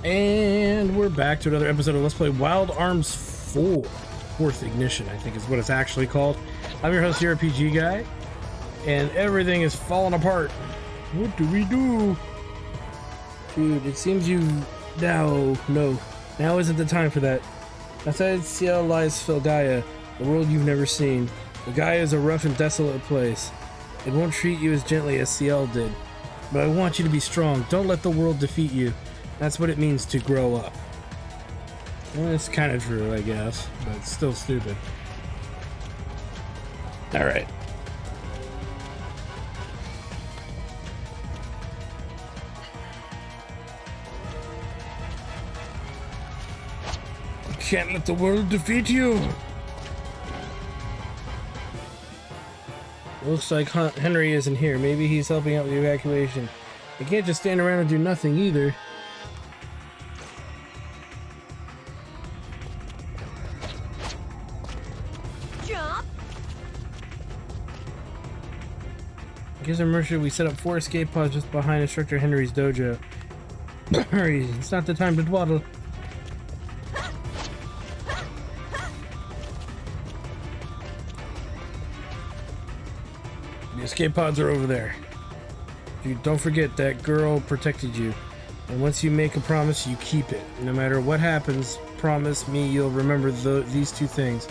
And we're back to another episode of Let's Play Wild Arms 4. Fourth Ignition, I think is what it's actually called. I'm your host, the RPG Guy, and everything is falling apart. What do we do? Dude, it seems you... No, now isn't the time for that. Outside Ciel lies Felgaia, a world you've never seen. Felgaia is a rough and desolate place. It won't treat you as gently as Ciel did. But I want you to be strong. Don't let the world defeat you. That's what it means to grow up. Well, it's kind of true, I guess, but it's still stupid. Alright. You can't let the world defeat you! Looks like Henry isn't here. Maybe he's helping out with the evacuation. You can't just stand around and do nothing either. Gives a mercy, we set up 4 escape pods just behind Instructor Henry's dojo. Hurry, it's not the time to dawdle. The escape pods are over there. Don't forget that girl protected you. And once you make a promise, you keep it. No matter what happens, promise me you'll remember these 2 things.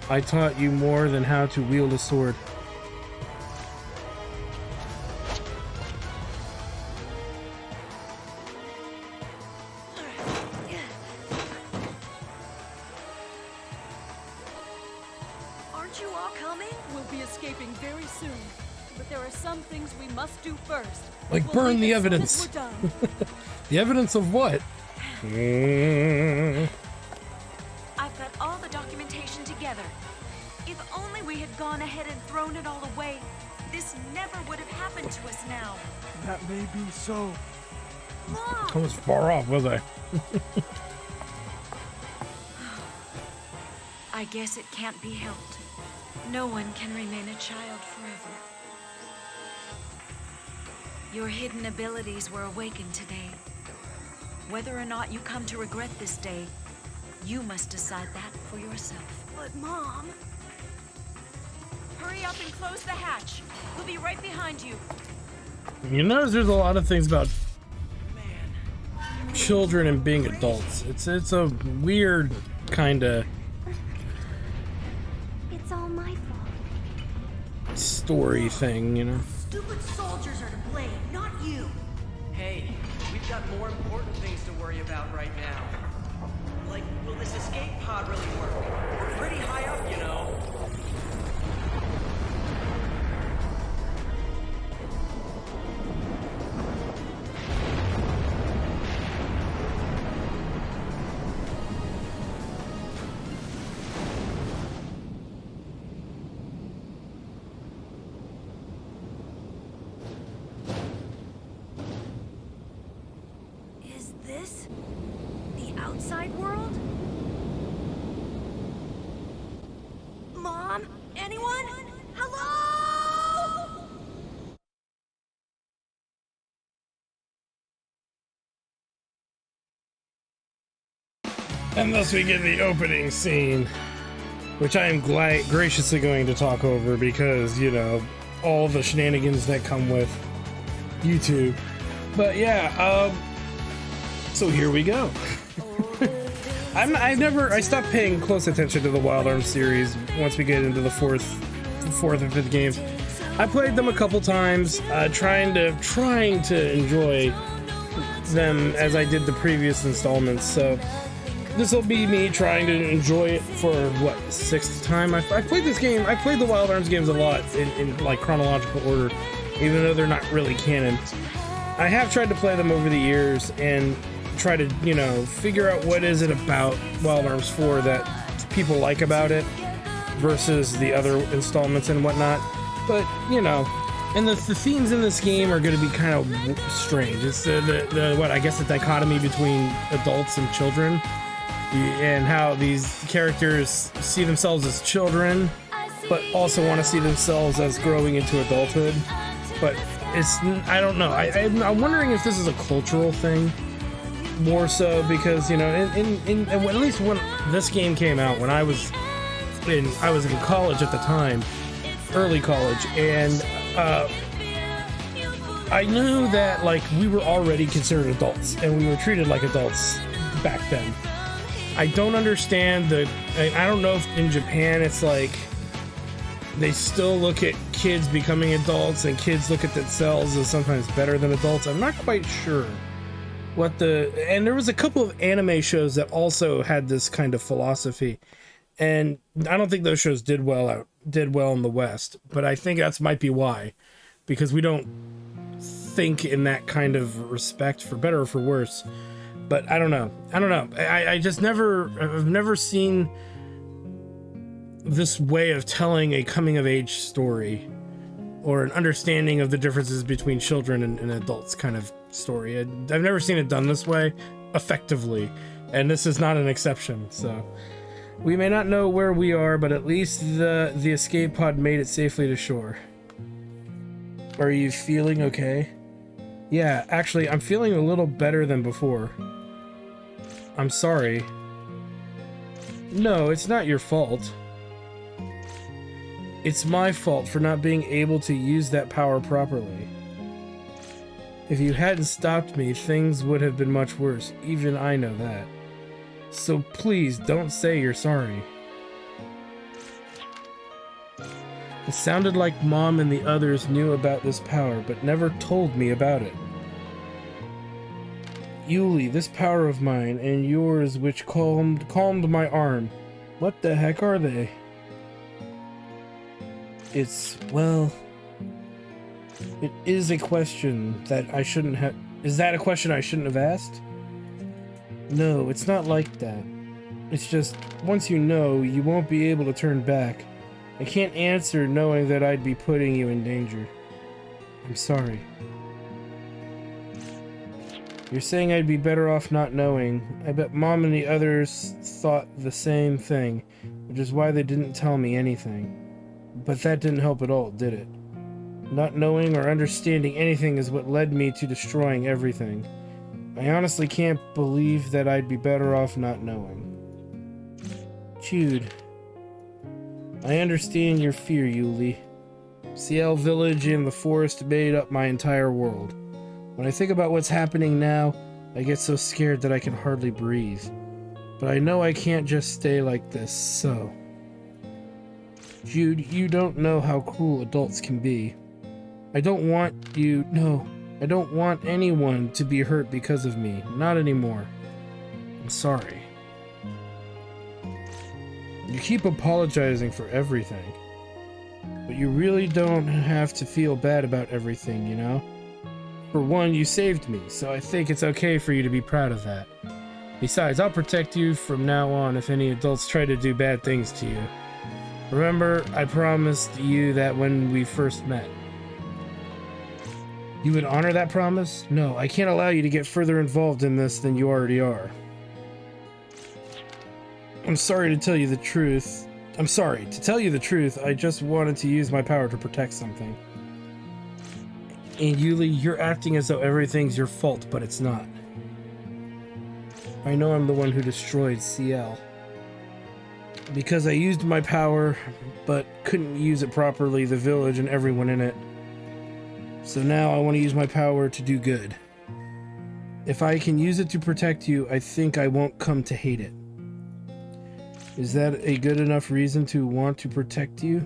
I taught you more than how to wield a sword. Aren't you all coming? We'll be escaping very soon. But there are some things we must do first. Like burn the evidence. The evidence of what? I've got all the documentation together. If only we had gone ahead and thrown it all away, this never would have happened to us now. That may be so. Mom! I was far off, was I? I guess it can't be helped. No one can remain a child forever. Your hidden abilities were awakened today. Whether or not you come to regret this day, you must decide that for yourself. But Mom... Hurry up and close the hatch. We'll be right behind you. You notice there's a lot of things about children and being adults. It's a weird kind of It's all my fault. story thing, you know? Stupid soldiers are to blame, not you. Hey, we've got more important things to worry about right now. Like, will this escape pod really work? We're pretty high up, you know. Is this the outside world? Mom? Anyone? Hello? And thus we get the opening scene, which I am graciously going to talk over because, you know, all the shenanigans that come with YouTube. But yeah, so here we go. I stopped paying close attention to the Wild Arms series once we get into the fourth and fifth games. I played them a couple times, trying to enjoy them as I did the previous installments. So this will be me trying to enjoy it for what, 6th time. I played this game. I played the Wild Arms games a lot in like chronological order, even though they're not really canon. I have tried to play them over the years and try to, you know, figure out what is it about Wild Arms 4 that people like about it versus the other installments and whatnot. But, you know, and the themes in this game are going to be kind of strange. It's what I guess the dichotomy between adults and children, and how these characters see themselves as children, but also want to see themselves as growing into adulthood. But it's, I don't know. I'm wondering if this is a cultural thing, more so because, you know, at least when this game came out, when I was in college at the time, early college, and I knew that, like, we were already considered adults and we were treated like adults back then. I don't understand I don't know if in Japan it's like they still look at kids becoming adults and kids look at themselves as sometimes better than adults. I'm not quite sure and there was a couple of anime shows that also had this kind of philosophy, and I don't think those shows did well in the West, but I think that's might be why, because we don't think in that kind of respect, for better or for worse. But I don't know. I've never seen this way of telling a coming of age story or an understanding of the differences between children and adults kind of story. I've never seen it done this way effectively, and this is not an exception. So we may not know where we are, but at least the escape pod made it safely to shore. Are you feeling okay? Yeah, actually, I'm feeling a little better than before. I'm sorry. No, it's not your fault. It's my fault for not being able to use that power properly. If you hadn't stopped me, things would have been much worse. Even I know that. So please, don't say you're sorry. It sounded like Mom and the others knew about this power, but never told me about it. Yuli, this power of mine and yours which calmed my arm. What the heck are they? Well, it is a question that I shouldn't have... Is that a question I shouldn't have asked? No, it's not like that. It's just, once you know, you won't be able to turn back. I can't answer knowing that I'd be putting you in danger. I'm sorry. You're saying I'd be better off not knowing. I bet Mom and the others thought the same thing, which is why they didn't tell me anything. But that didn't help at all, did it? Not knowing or understanding anything is what led me to destroying everything. I honestly can't believe that I'd be better off not knowing. Jude. I understand your fear, Yuli. CL Village and the forest made up my entire world. When I think about what's happening now, I get so scared that I can hardly breathe. But I know I can't just stay like this, so... Jude, you don't know how cruel adults can be. I don't want anyone to be hurt because of me. Not anymore. I'm sorry. You keep apologizing for everything. But you really don't have to feel bad about everything, you know? For one, you saved me, so I think it's okay for you to be proud of that. Besides, I'll protect you from now on if any adults try to do bad things to you. Remember, I promised you that when we first met. You would honor that promise? No, I can't allow you to get further involved in this than you already are. I'm sorry to tell you the truth. I just wanted to use my power to protect something. And Yuli, you're acting as though everything's your fault, but it's not. I know I'm the one who destroyed CL. Because I used my power, but couldn't use it properly, the village and everyone in it. So now I want to use my power to do good. If I can use it to protect you, I think I won't come to hate it. Is that a good enough reason to want to protect you?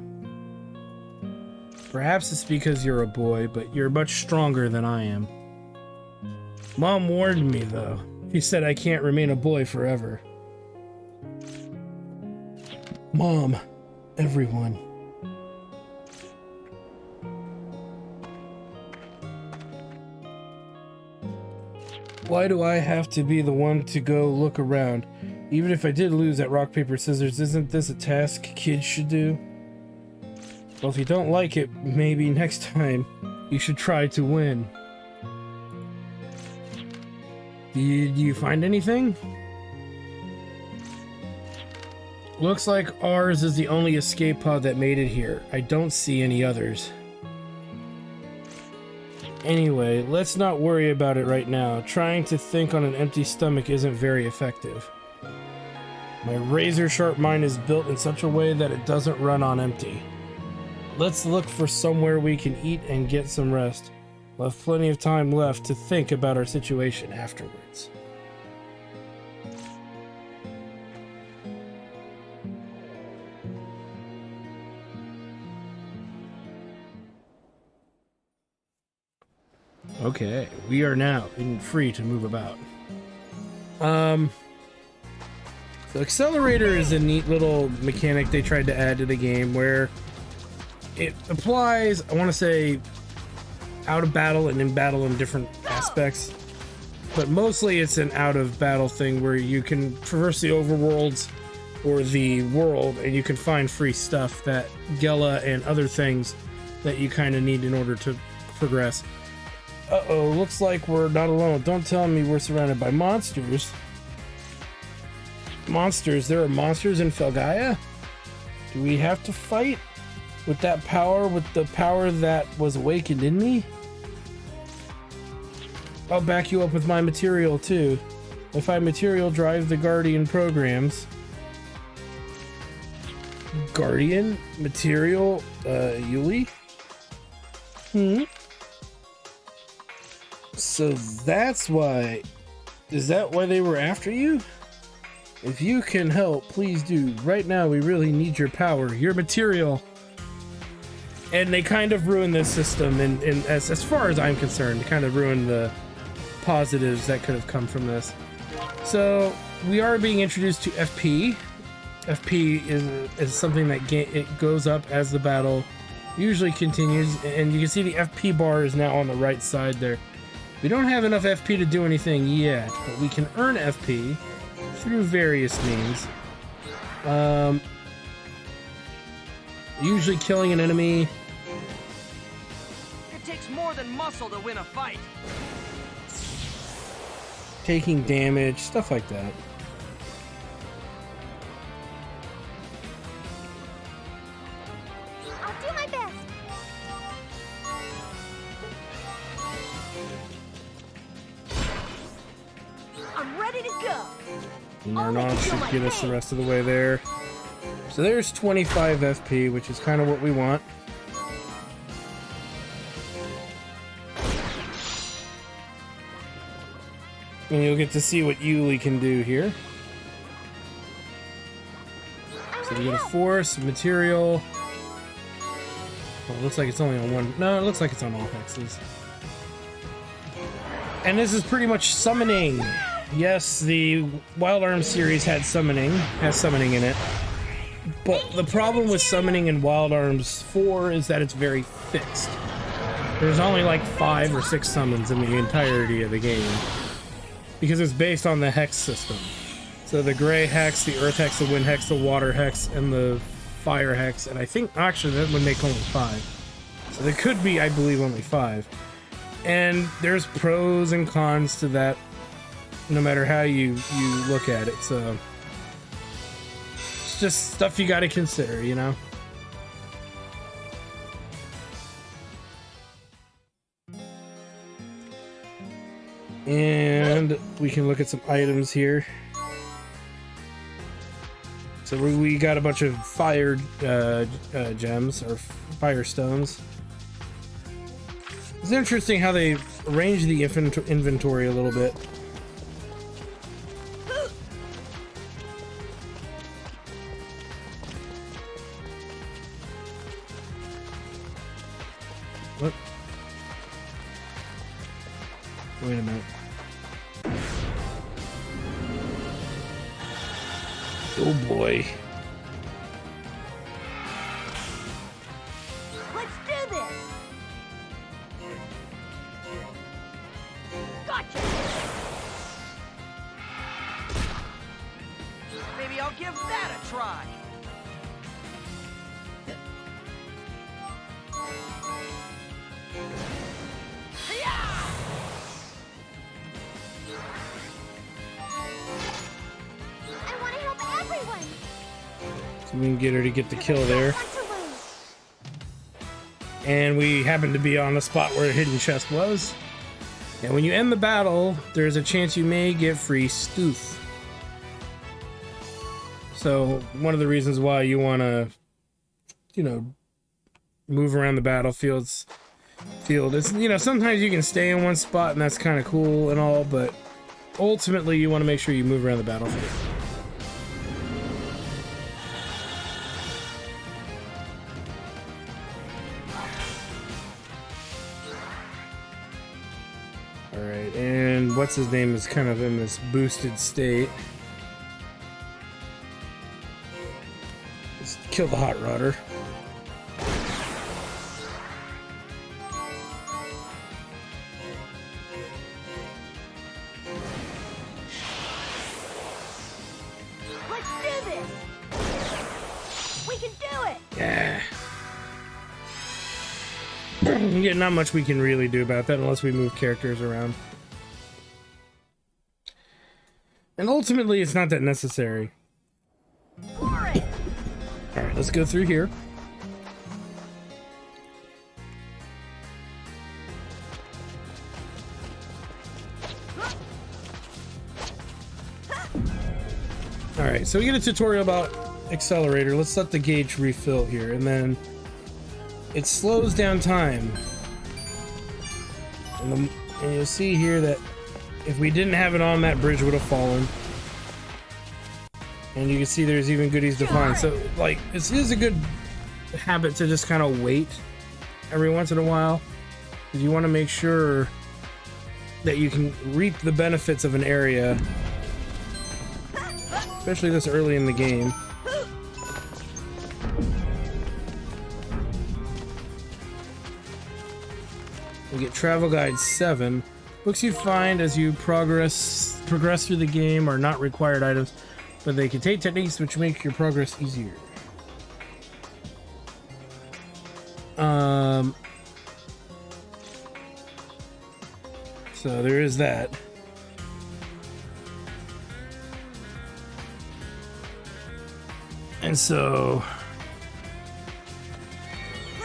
Perhaps it's because you're a boy, but you're much stronger than I am. Mom warned me, though. She said I can't remain a boy forever. Mom, everyone. Why do I have to be the one to go look around? Even if I did lose at rock, paper, scissors, isn't this a task kids should do? Well, if you don't like it, maybe next time you should try to win. Did you find anything? Looks like ours is the only escape pod that made it here. I don't see any others. Anyway, let's not worry about it right now. Trying to think on an empty stomach isn't very effective. My razor-sharp mind is built in such a way that it doesn't run on empty. Let's look for somewhere we can eat and get some rest. We'll have plenty of time left to think about our situation afterwards. Okay, we are now free to move about. The accelerator is a neat little mechanic they tried to add to the game where it applies, I want to say, out of battle and in battle in different aspects. But mostly it's an out of battle thing where you can traverse the overworlds or the world and you can find free stuff that Gela and other things that you kind of need in order to progress. Uh-oh, looks like we're not alone. Don't tell me we're surrounded by monsters. Monsters? There are monsters in Felgaia? Do we have to fight with that power, with the power that was awakened in me? I'll back you up with my material too. If I material drive the Guardian programs. Guardian? Material? Yuli? So that's why... Is that why they were after you? If you can help, please do. Right now, we really need your power, your material. And they kind of ruined this system, and as far as I'm concerned, they kind of ruined the positives that could have come from this. So, we are being introduced to FP. FP is something that it goes up as the battle usually continues, and you can see the FP bar is now on the right side there. We don't have enough FP to do anything yet, but we can earn FP through various means. Usually killing an enemy. It takes more than muscle to win a fight. Taking damage, stuff like that. I'll do my best. I'm ready to go. Narnon should get us the rest of the way there. So there's 25 FP, which is kind of what we want. And you'll get to see what Yuli can do here. So we get a force, material. Well, it looks like it's only on one. No, it looks like it's on all hexes. And this is pretty much summoning. Yes, the Wild Arms series has summoning in it. But the problem with summoning in Wild Arms 4 is that it's very fixed. There's only like 5 or 6 summons in the entirety of the game. Because it's based on the hex system. So the gray hex, the earth hex, the wind hex, the water hex, and the fire hex. And I think actually that would make only 5. So there could be, I believe, only 5. And there's pros and cons to that, no matter how you look at it. So it's just stuff you got to consider, you know. And we can look at some items here. So we got a bunch of fire gems or fire stones. It's interesting how they arrange the inventory a little bit. What? Wait a minute. Oh boy. Let's do this. Gotcha. Maybe I'll give that a try. I want to help everyone. So we can get her to get the kill there. Want to lose. and we happened to be on the spot where the hidden chest was. And when you end the battle, there's a chance you may get free stoof. So one of the reasons why you want to, you know, move around the battlefield is, you know, sometimes you can stay in one spot and that's kind of cool and all, but ultimately you want to make sure you move around the battlefield. Alright, and what's his name is kind of in this boosted state. Let's kill the hot rodder. Let's do this! We can do it! Yeah. Yeah, not much we can really do about that unless we move characters around. And ultimately, it's not that necessary. Alright, let's go through here. Alright, so we get a tutorial about accelerator. Let's let the gauge refill here, and then it slows down time. And you'll see here that if we didn't have it on, that bridge would have fallen. And you can see there's even goodies to find. So, like, this is a good habit to just kind of wait every once in a while. Because you want to make sure that you can reap the benefits of an area, especially this early in the game. We get Travel Guide 7. Books you find as you progress through the game are not required items, but they contain techniques which make your progress easier. So there is that. And so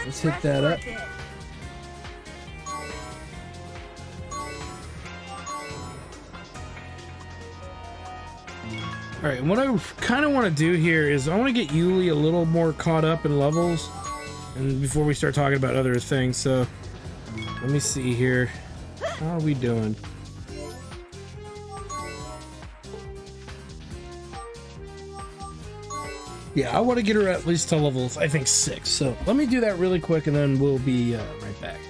let's hit that up. Alright, what I kind of want to do here is I want to get Yuli a little more caught up in levels and before we start talking about other things. So let me see here. How are we doing? Yeah, I want to get her at least to level, I think, 6. So let me do that really quick and then we'll be right back.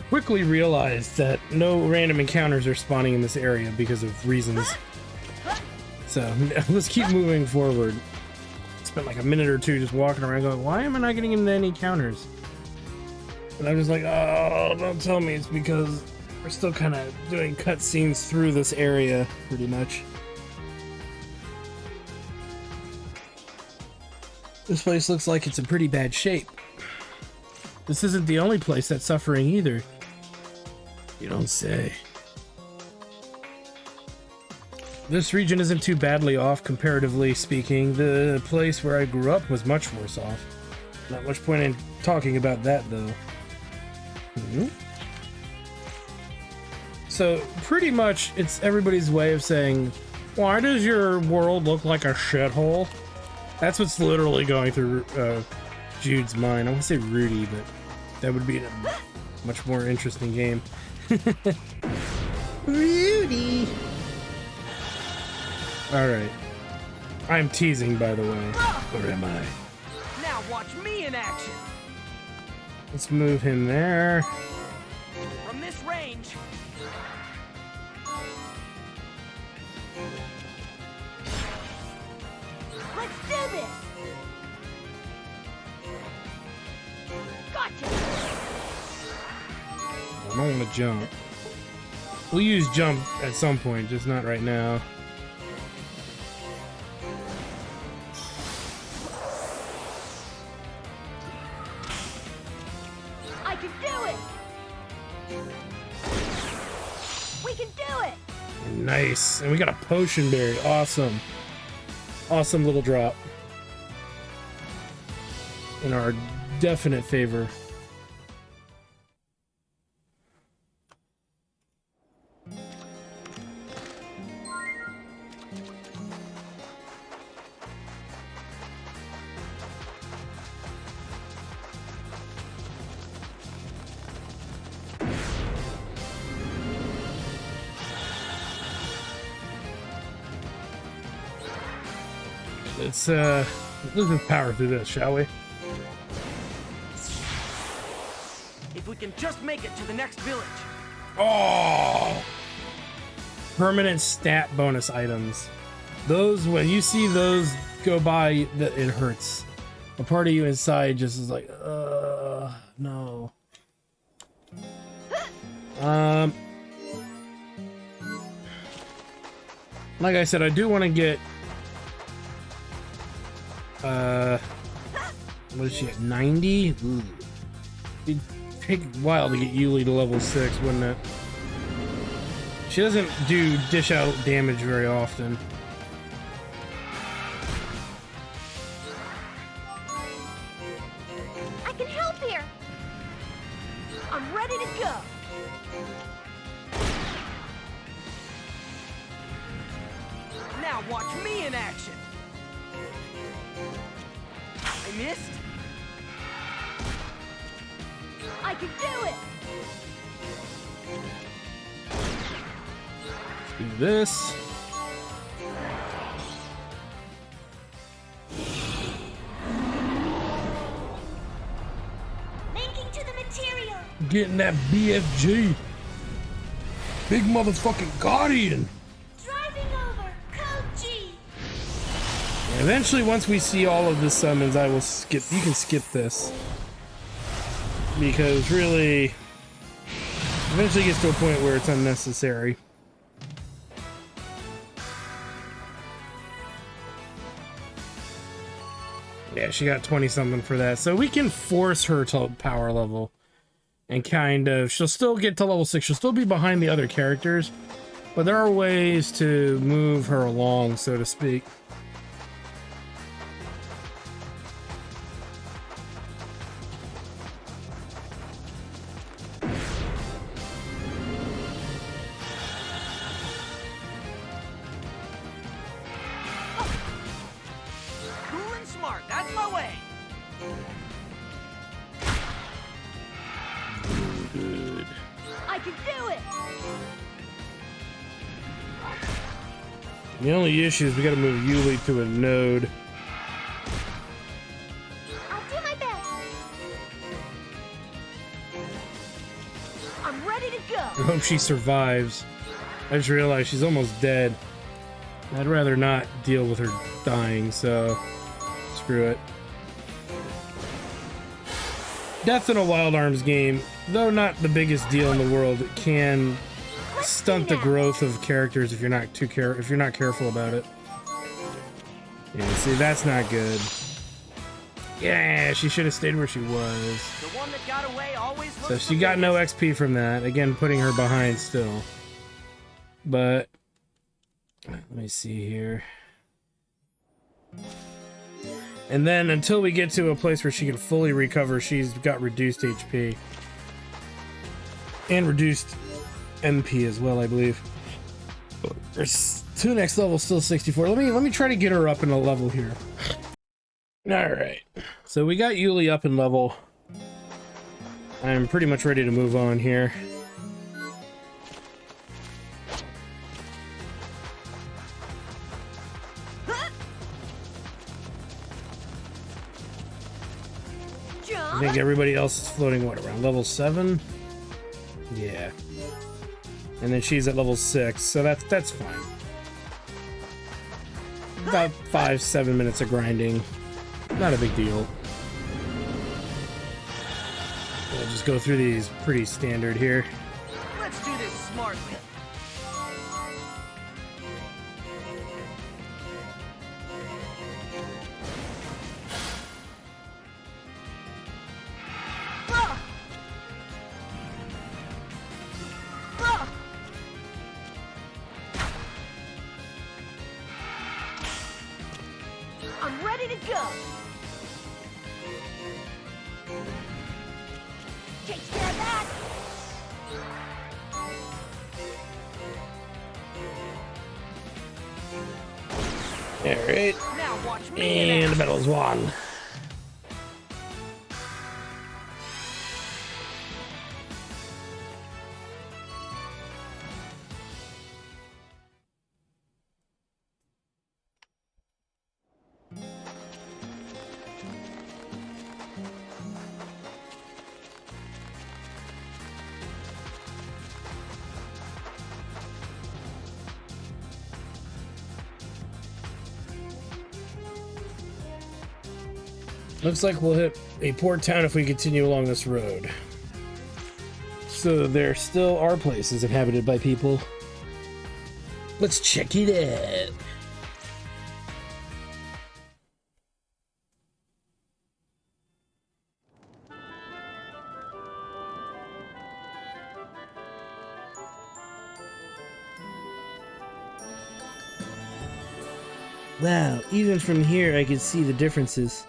Quickly realized that no random encounters are spawning in this area because of reasons. So let's keep moving forward. Spent like a minute or two just walking around going, why am I not getting into any encounters? And I'm just like, oh, don't tell me it's because we're still kind of doing cutscenes through this area, pretty much. This place looks like it's in pretty bad shape. This isn't the only place that's suffering either. You don't say. This region isn't too badly off, comparatively speaking. The place where I grew up was much worse off. Not much point in talking about that, though. So, pretty much, it's everybody's way of saying, why does your world look like a shithole? That's what's literally going through Jude's mind. I want to say Rudy, but that would be a much more interesting game. Rudy! Alright. I'm teasing, by the way. Or am I? Now watch me in action. Let's move him there. From this range. Let's do this! Gotcha! I don't want to jump. We'll use jump at some point, just not right now. I can do it! We can do it! Nice. And we got a potion berry. Awesome. Awesome little drop. In our definite favor. Let's just power through this, shall we? If we can just make it to the next village. Oh! Permanent stat bonus items. Those, when you see those go by, it hurts. A part of you inside just is like, no. Like I said, I do want to get what is she at, 90? Ooh. It'd take a while to get Yuli to level 6, wouldn't it? She doesn't do dish out damage very often. I can help here. I'm ready to go. Now watch me in action. I missed. I can do it. Do this. Linking to the material. Getting that BFG. Big motherfucking Guardian. Driving over. Code G. Eventually, once we see all of the summons, I will skip. You can skip this. Because really, eventually gets to a point where it's unnecessary. Yeah, she got 20 something for that. So we can force her to power level. And kind of, she'll still get to level 6. She'll still be behind the other characters. But there are ways to move her along, so to speak. Cool and smart. That's my way. Good. I can do it. The only issue is we gotta move Yuli to a node. I'll do my best. I'm ready to go. I hope she survives. I just realized she's almost dead. I'd rather not deal with her dying, so screw it. Death in a Wild Arms game, though not the biggest deal in the world, it can stunt the growth of characters if you're not careful about it. Yeah, see, that's not good. Yeah, she should have stayed where she was. The one that got away always looks So she got no XP from that. Again, putting her behind still. But let me see here. And then until we get to a place where she can fully recover, she's got reduced HP. And reduced MP as well, I believe. There's 2 next level, still 64. Let me try to get her up in a level here. Alright. So we got Yuli up in level. I'm pretty much ready to move on here. I think everybody else is floating, what, around level 7? Yeah. And then she's at level 6, so that's fine. About 5-7 minutes of grinding. Not a big deal. We'll just go through these pretty standard here. Let's do this smartly. I'm ready to go. Alright. Now watch me in And the battle's won. Looks like we'll hit a port town if we continue along this road. So there still are places inhabited by people. Let's check it out. Wow, even from here I can see the differences.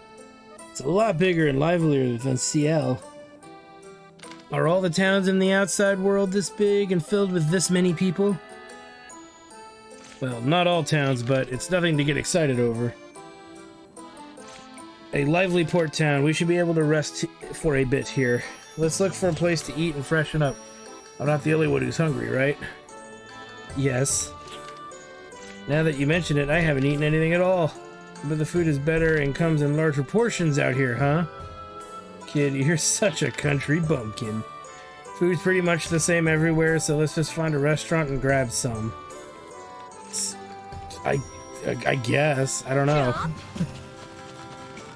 It's a lot bigger and livelier than CL. Are all the towns in the outside world this big and filled with this many people? Well, not all towns, but it's nothing to get excited over. A lively port town. We should be able to rest for a bit here. Let's look for a place to eat and freshen up. I'm not the only one who's hungry, right? Yes. Now that you mention it, I haven't eaten anything at all. But the food is better and comes in larger portions out here, huh? Kid, you're such a country bumpkin. Food's pretty much the same everywhere, so let's just find a restaurant and grab some. I guess. I don't know.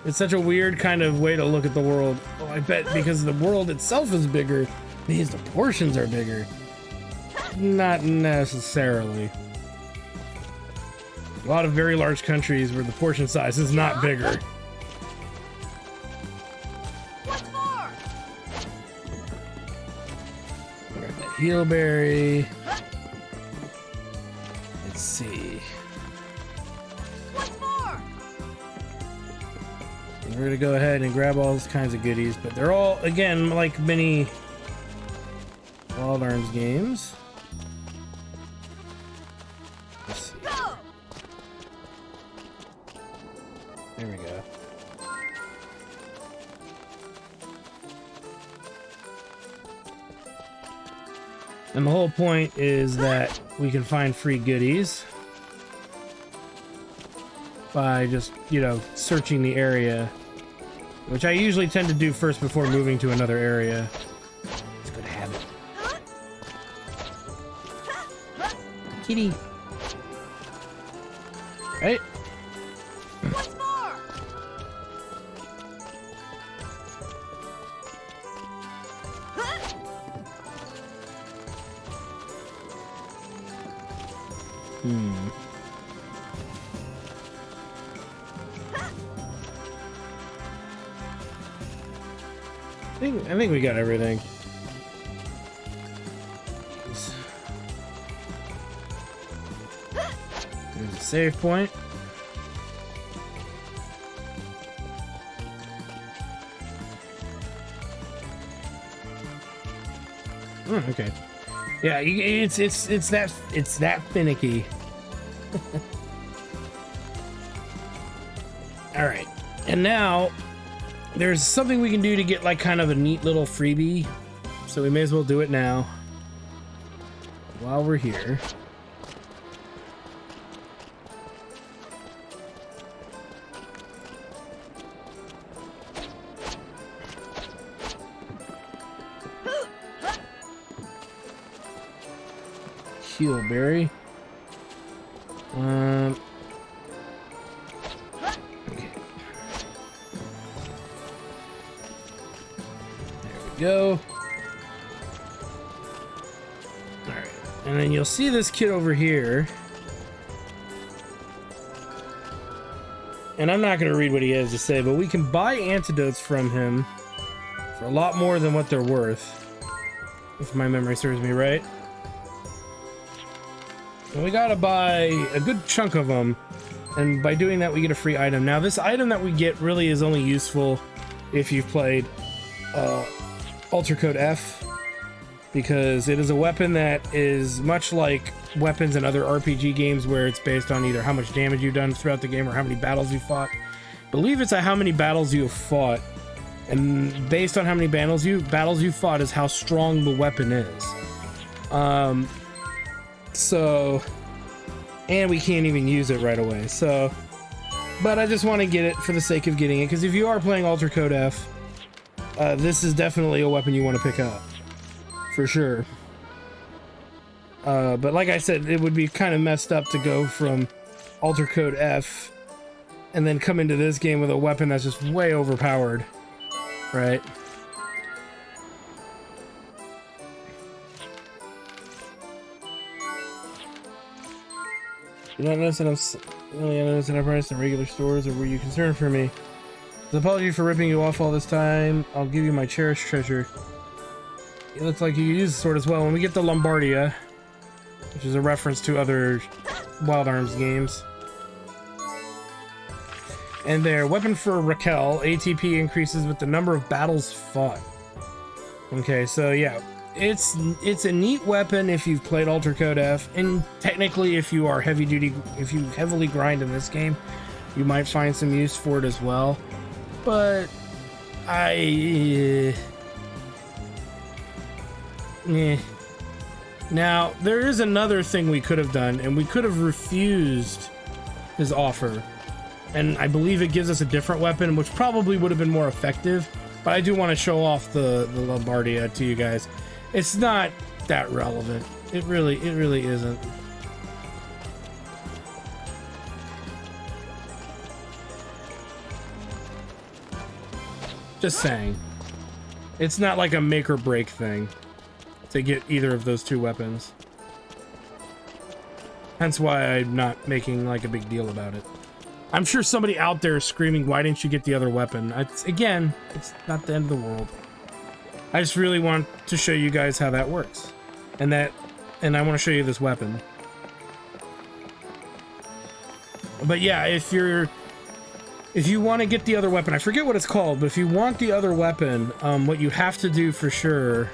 It's such a weird kind of way to look at the world. Oh, I bet because the world itself is bigger, means the portions are bigger. Not necessarily. A lot of very large countries where the portion size is not bigger. What more? Grab that heelberry. Let's see. What more? And we're gonna go ahead and grab all those kinds of goodies, but they're all, again, like many Wild Arms games. Let's see. Go! There we go. And the whole point is that we can find free goodies by just, you know, searching the area, which I usually tend to do first before moving to another area. It's a good habit. Kitty. Right? What more? I think we got everything. There's a save point. Oh, okay. Yeah, it's that finicky. All right, and now there's something we can do to get like kind of a neat little freebie, so we may as well do it now while we're here. Heelberry. Okay. There we go. Alright. And then you'll see this kid over here. And I'm not going to read what he has to say, but we can buy antidotes from him for a lot more than what they're worth, if my memory serves me right. And we gotta buy a good chunk of them, and by doing that we get a free item. Now this item that we get really is only useful if you've played Alter Code F, because it is a weapon that is much like weapons in other RPG games where it's based on either how much damage you've done throughout the game or how many battles you fought. I believe it's how many battles you have fought, and based on how many battles you fought is how strong the weapon is. So, and we can't even use it right away. So, but I just want to get it for the sake of getting it, because if you are playing Alter Code F, this is definitely a weapon you want to pick up, for sure. But like I said, it would be kind of messed up to go from Alter Code F and then come into this game with a weapon that's just way overpowered, right? You don't notice that I noticed that I priced in regular stores, or were you concerned for me? As an apology for ripping you off all this time, I'll give you my cherished treasure. It looks like you use the sword as well. When we get the Lombardia, which is a reference to other Wild Arms games. And their weapon for Raquel, ATP increases with the number of battles fought. Okay, so yeah, it's a neat weapon if you've played Alter Code F, and technically if you are if you heavily grind in this game, you might find some use for it as well. But Now, there is another thing we could have done, and we could have refused his offer. And I believe it gives us a different weapon, which probably would have been more effective. But I do want to show off the Lombardia to you guys. It's not that relevant. It really isn't. Just saying. It's not like a make or break thing to get either of those two weapons. Hence why I'm not making like a big deal about it. I'm sure somebody out there is screaming, why didn't you get the other weapon? Again, it's not the end of the world. I just really want to show you guys how that works. And I want to show you this weapon. But yeah, if you want to get the other weapon, I forget what it's called, but if you want the other weapon, what you have to do for sure...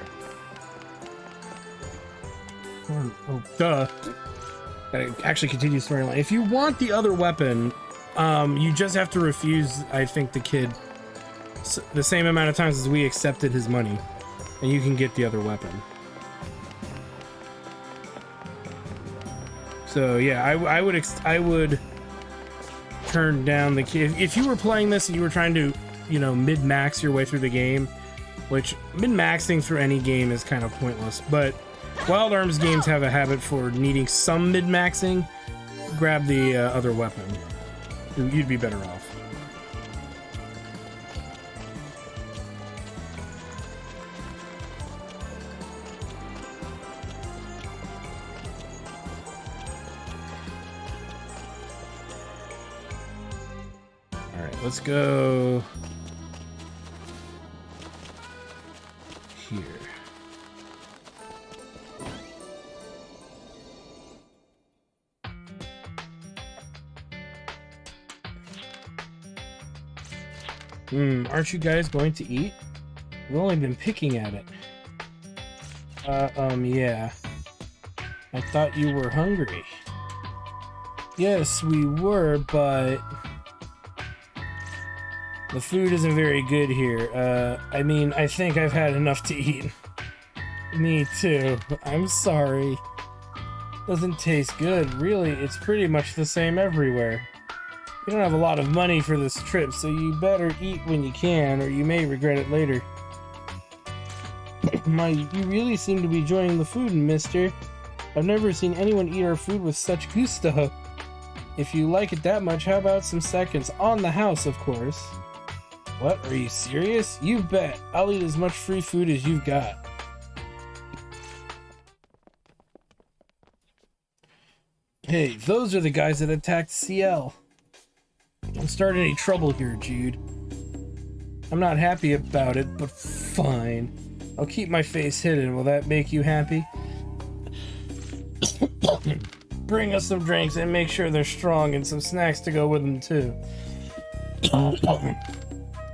Oh, duh. Gotta actually continue storyline. If you want the other weapon, you just have to refuse, I think, the kid the same amount of times as we accepted his money, and you can get the other weapon. So yeah, I would turn down the kid. If you were playing this and you were trying to, you know, mid-max your way through the game, which mid-maxing through any game is kind of pointless, but Wild Arms games have a habit for needing some mid-maxing. Grab the other weapon. You'd be better off. Alright, let's go here. Aren't you guys going to eat? We've only been picking at it. Yeah. I thought you were hungry. Yes, we were, but... the food isn't very good here. I mean, I think I've had enough to eat. Me too. I'm sorry. Doesn't taste good. Really, it's pretty much the same everywhere. You don't have a lot of money for this trip, so you better eat when you can, or you may regret it later. You really seem to be enjoying the food, mister. I've never seen anyone eat our food with such gusto. If you like it that much, how about some seconds? On the house, of course. What? Are you serious? You bet. I'll eat as much free food as you've got. Hey, those are the guys that attacked CL. Don't start any trouble here, Jude. I'm not happy about it, but fine. I'll keep my face hidden. Will that make you happy? Bring us some drinks and make sure they're strong, and some snacks to go with them too.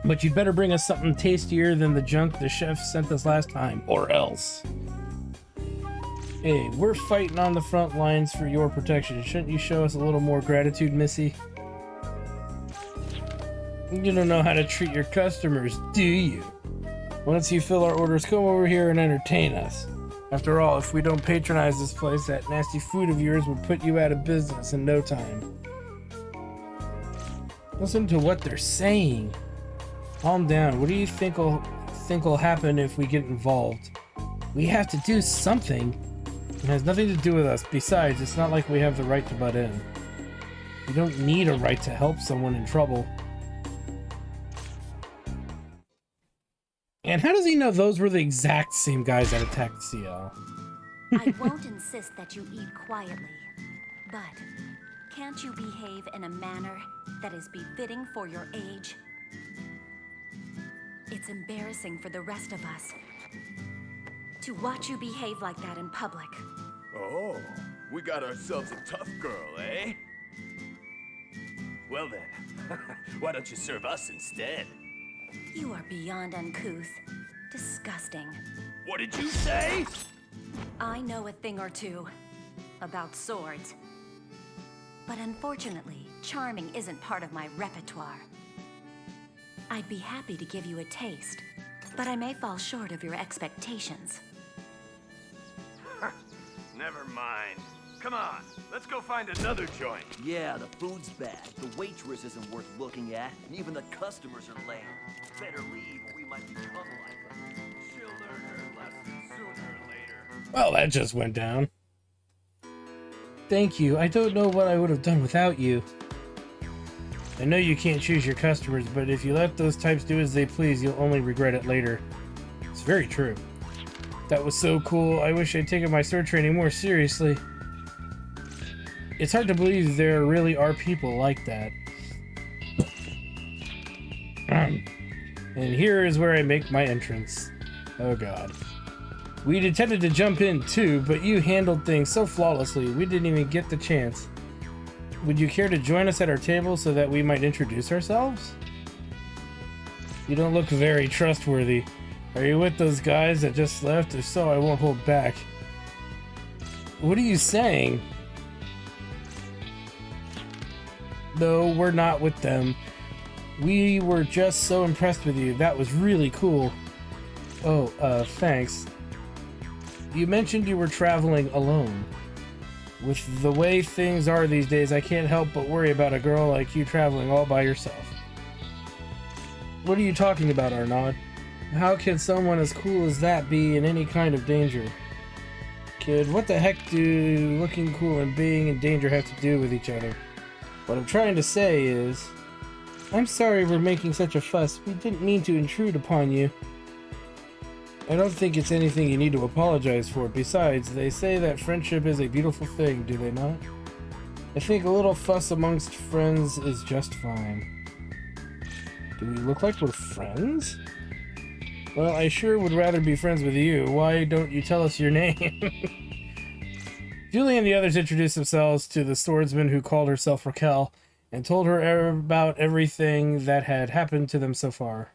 But you'd better bring us something tastier than the junk the chef sent us last time, or else. Hey, we're fighting on the front lines for your protection. Shouldn't you show us a little more gratitude, Missy? You don't know how to treat your customers, do you? Once you fill our orders, come over here and entertain us. After all, if we don't patronize this place, that nasty food of yours would put you out of business in no time. Listen to what they're saying. Calm down. What do you think will happen if we get involved? We have to do something. It has nothing to do with us. Besides, it's not like we have the right to butt in. We don't need a right to help someone in trouble. And how does he know those were the exact same guys that attacked CL? I won't insist that you eat quietly, but can't you behave in a manner that is befitting for your age? It's embarrassing for the rest of us to watch you behave like that in public. Oh, we got ourselves a tough girl, eh? Well then, why don't you serve us instead? You are beyond uncouth. Disgusting. What did you say? I know a thing or two about swords. But unfortunately, charming isn't part of my repertoire. I'd be happy to give you a taste, but I may fall short of your expectations. Never mind. Come on, let's go find another joint. Yeah, the food's bad. The waitress isn't worth looking at, and even the customers are lame. Better leave, or we might become like them. She'll learn her lesson sooner or later. Well, that just went down. Thank you. I don't know what I would have done without you. I know you can't choose your customers, but if you let those types do as they please, you'll only regret it later. It's very true. That was so cool. I wish I'd taken my sword training more seriously. It's hard to believe there really are people like that. And here is where I make my entrance. Oh god. We'd intended to jump in too, but you handled things so flawlessly, we didn't even get the chance. Would you care to join us at our table so that we might introduce ourselves? You don't look very trustworthy. Are you with those guys that just left? If so, I won't hold back. What are you saying? No, we're not with them. We were just so impressed with you. That was really cool. Oh, thanks. You mentioned you were traveling alone. With the way things are these days, I can't help but worry about a girl like you traveling all by yourself. What are you talking about, Arnaud? How can someone as cool as that be in any kind of danger? Kid, what the heck do looking cool and being in danger have to do with each other? What I'm trying to say is... I'm sorry we're making such a fuss. We didn't mean to intrude upon you. I don't think it's anything you need to apologize for. Besides, they say that friendship is a beautiful thing, do they not? I think a little fuss amongst friends is just fine. Do we look like we're friends? Well, I sure would rather be friends with you. Why don't you tell us your name? Julie and the others introduced themselves to the swordsman who called herself Raquel and told her about everything that had happened to them so far.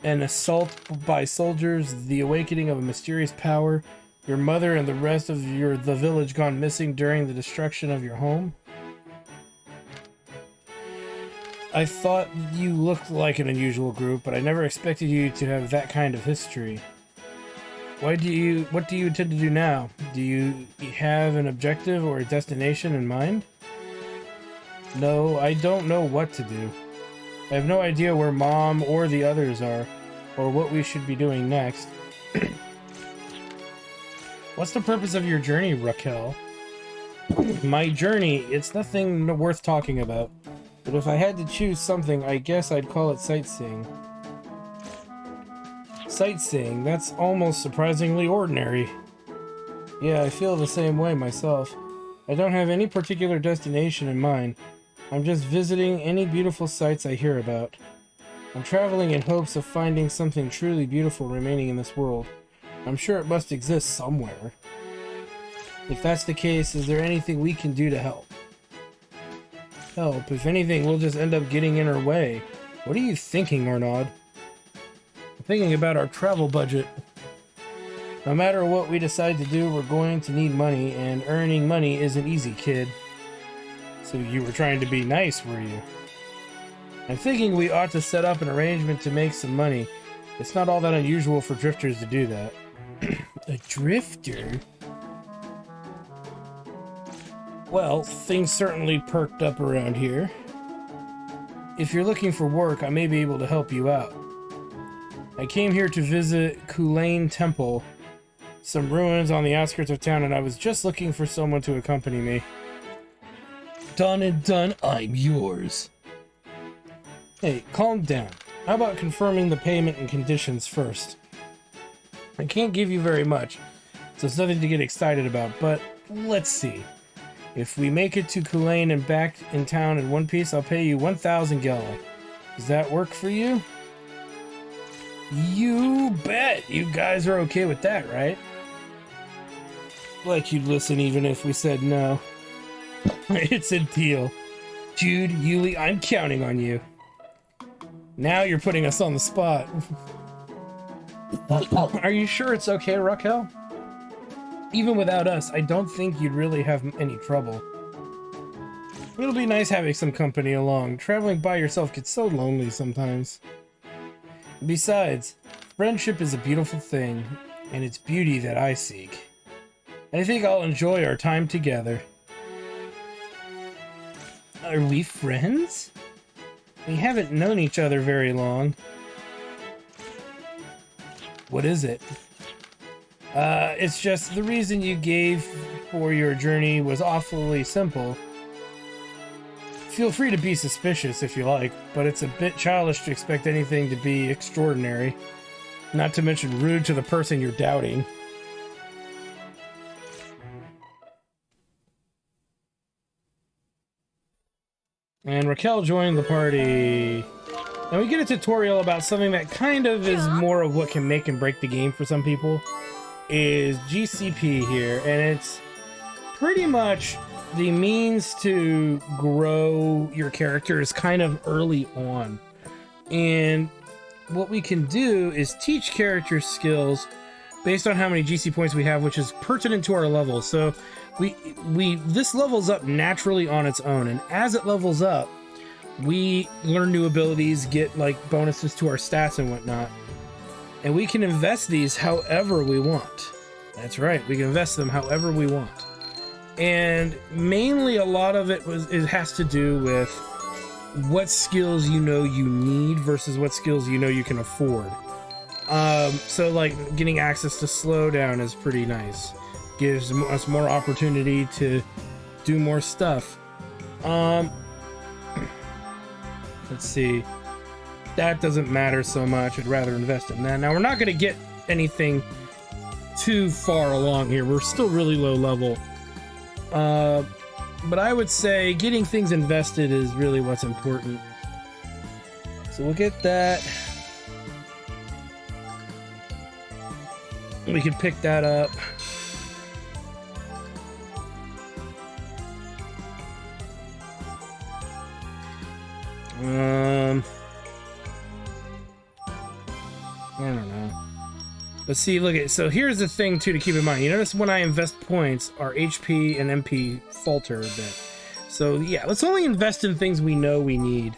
An assault by soldiers, the awakening of a mysterious power, your mother and the rest of the village gone missing during the destruction of your home. I thought you looked like an unusual group, but I never expected you to have that kind of history. What do you intend to do now? Do you have an objective or a destination in mind? No, I don't know what to do. I have no idea where Mom or the others are, or what we should be doing next. What's the purpose of your journey, Raquel? My journey, it's nothing worth talking about. But if I had to choose something, I guess I'd call it sightseeing. Sightseeing, that's almost surprisingly ordinary. Yeah, I feel the same way myself. I don't have any particular destination in mind. I'm just visiting any beautiful sights I hear about. I'm traveling in hopes of finding something truly beautiful remaining in this world. I'm sure it must exist somewhere. If that's the case, is there anything we can do to help? Help? If anything, we'll just end up getting in our way. What are you thinking, Arnaud? I'm thinking about our travel budget. No matter what we decide to do, we're going to need money, and earning money isn't easy, kid. So you were trying to be nice, were you? I'm thinking we ought to set up an arrangement to make some money. It's not all that unusual for drifters to do that. A drifter? Well, things certainly perked up around here. If you're looking for work, I may be able to help you out. I came here to visit Kulane Temple, some ruins on the outskirts of town, and I was just looking for someone to accompany me. Done and done, I'm yours. Hey, calm down. How about confirming the payment and conditions first? I can't give you very much, so it's nothing to get excited about, but let's see. If we make it to Kulane and back in town in one piece, I'll pay you 1,000 gel. Does that work for you? You bet! You guys are okay with that, right? Like you'd listen even if we said no. It's a deal. Jude, Yuli, I'm counting on you. Now you're putting us on the spot. Are you sure it's okay, Raquel? Even without us, I don't think you'd really have any trouble. It'll be nice having some company along. Traveling by yourself gets so lonely sometimes. Besides, friendship is a beautiful thing, and it's beauty that I seek. I think I'll enjoy our time together. Are we friends? We haven't known each other very long. What is it? It's just the reason you gave for your journey was awfully simple. Feel free to be suspicious if you like, but it's a bit childish to expect anything to be extraordinary. Not to mention rude to the person you're doubting. And Raquel joined the party. And we get a tutorial about something that kind of is more of what can make and break the game for some people. Is GCP here, and it's pretty much the means to grow your characters kind of early on. And what we can do is teach character skills based on how many GC points we have, which is pertinent to our level. So this levels up naturally on its own, and as it levels up, we learn new abilities, get like bonuses to our stats and whatnot, and we can invest these however we want. That's right, we can invest them however we want. And mainly a lot of it has to do with what skills you know you need versus what skills you know you can afford. So like getting access to slowdown is pretty nice. Gives us more opportunity to do more stuff. Let's see. That doesn't matter so much. I'd rather invest in that. Now we're not going to get anything too far along here. We're still really low level. But I would say getting things invested is really what's important. So we'll get that. We can pick that up. I don't know. But see, look at, so here's the thing too to keep in mind. You notice when I invest points, our HP and MP falter a bit. So yeah, let's only invest in things we know we need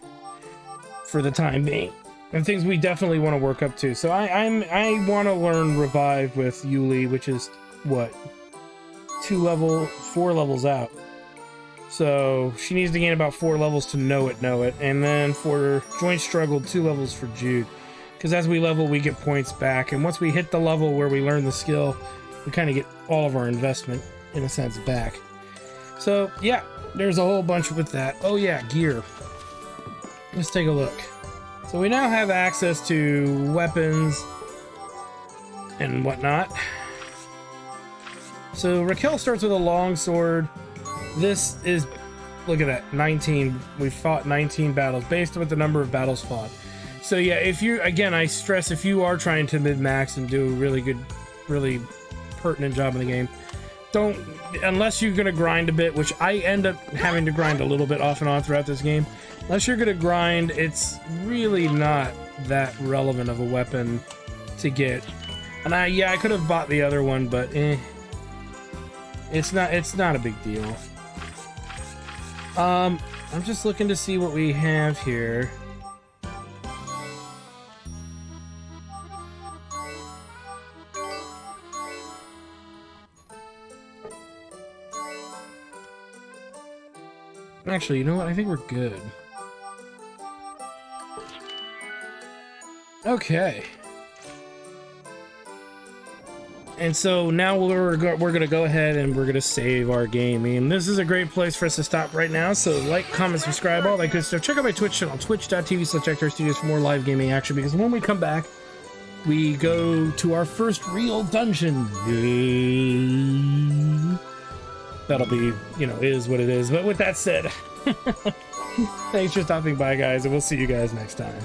for the time being, and things we definitely want to work up to. So I want to learn Revive with Yuli, which is what, 4 levels out. So she needs to gain about 4 levels to know it, and then for Joint Struggle, 2 levels for Jude. Because as we level, we get points back, and once we hit the level where we learn the skill, we kind of get all of our investment, in a sense, back. So, yeah, there's a whole bunch with that. Oh yeah, gear. Let's take a look. So we now have access to weapons and whatnot. So Raquel starts with a long sword. This is, look at that, 19. We've fought 19 battles, based on the number of battles fought. So yeah, if you, again, I stress, if you are trying to mid-max and do a really good, really pertinent job in the game, don't, unless you're going to grind a bit, which I end up having to grind a little bit off and on throughout this game, unless you're going to grind, it's really not that relevant of a weapon to get. And I could have bought the other one, but it's not a big deal. I'm just looking to see what we have here. Actually, you know what? I think we're good. Okay. And so now we're gonna go ahead and we're gonna save our game. And this is a great place for us to stop right now. So like, comment, subscribe, all that good stuff. Check out my Twitch channel, twitch.tv/HectorStudios for more live gaming action. Because when we come back, we go to our first real dungeon. That'll be, you know, is what it is. But with that said, thanks for stopping by, guys, and we'll see you guys next time.